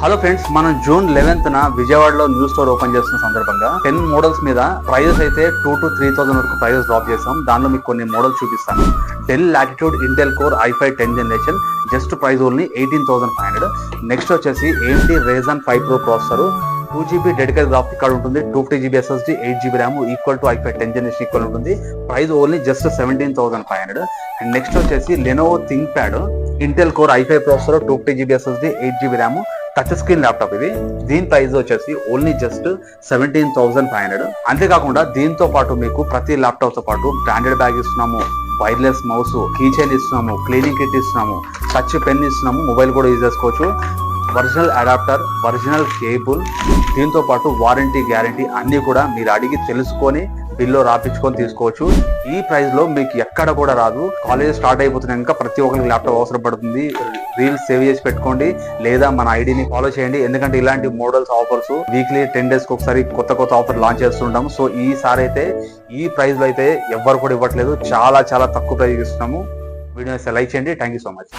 Hello friends, మనం June 11th విజయవాడలో new store open చేస్తున్న సందర్భంగా 10 మోడల్స్ మీద ప్రైజెస్ అయితే 2,000 to 3,000 వరకు ప్రైజెస్ డ్రాప్ చేస్తాం. దానిలో మీకు కొన్ని మోడల్స్ చూపిస్తాను. Dell Latitude Intel core i5 10th generation just price only 18,500. Next వచ్చేసి AMD Ryzen 5 Pro processor, 2GB dedicated graphic card ఉంటుంది, 250GB SSD, 8GB RAM equal to i5 10th generation equal ఉంటుంది. Price only just 17,500. And next వచ్చేసి Lenovo ThinkPad Intel core i5 processor, 250GB SSD, 8GB RAM touch screen laptop. ఇది దీని price వచ్చేసి only just 17,500. అంతేకాకుండా దీంతో పాటు మీకు ప్రతి ల్యాప్టాప్ తో పాటు బ్రాండెడ్ బ్యాగ్ ఇస్తున్నాము, వైర్లెస్ మౌస్, కీ చైన్ ఇస్తున్నాము, క్లీనింగ్ కిట్ ఇస్తున్నాము, టచ్ పెన్ ఇస్తున్నాము, మొబైల్ కూడా యూజ్ చేసుకోవచ్చు, ఒరిజినల్ అడాప్టర్, ఒరిజినల్ కేబుల్, దీంతో పాటు వారంటీ గ్యారంటీ అన్ని కూడా మీరు అడిగి తెలుసుకొని బిల్లో రాపించుకొని తీసుకోవచ్చు. ఈ ప్రైస్ లో మీకు ఎక్కడ కూడా రాదు. కాలేజ్ స్టార్ట్ అయిపోతున్నాక ప్రతి ఒక్కరికి ల్యాప్టాప్ అవసరం పడుతుంది. రీల్స్ సేవ్ చేసి పెట్టుకోండి, లేదా మన ఐడిని ఫాలో చేయండి. ఎందుకంటే ఇలాంటి మోడల్స్ ఆఫర్స్ వీక్లీ 10 days ఒకసారి కొత్త ఆఫర్ లాంచ్ చేస్తుంటాము. సో ఈసారి అయితే ఈ ప్రైస్ లో అయితే ఎవ్వరు కూడా ఇవ్వట్లేదు, చాలా చాలా తక్కువ ప్రైస్ ఇస్తున్నాము. వీడియో లైక్ చేయండి. Thank you so much.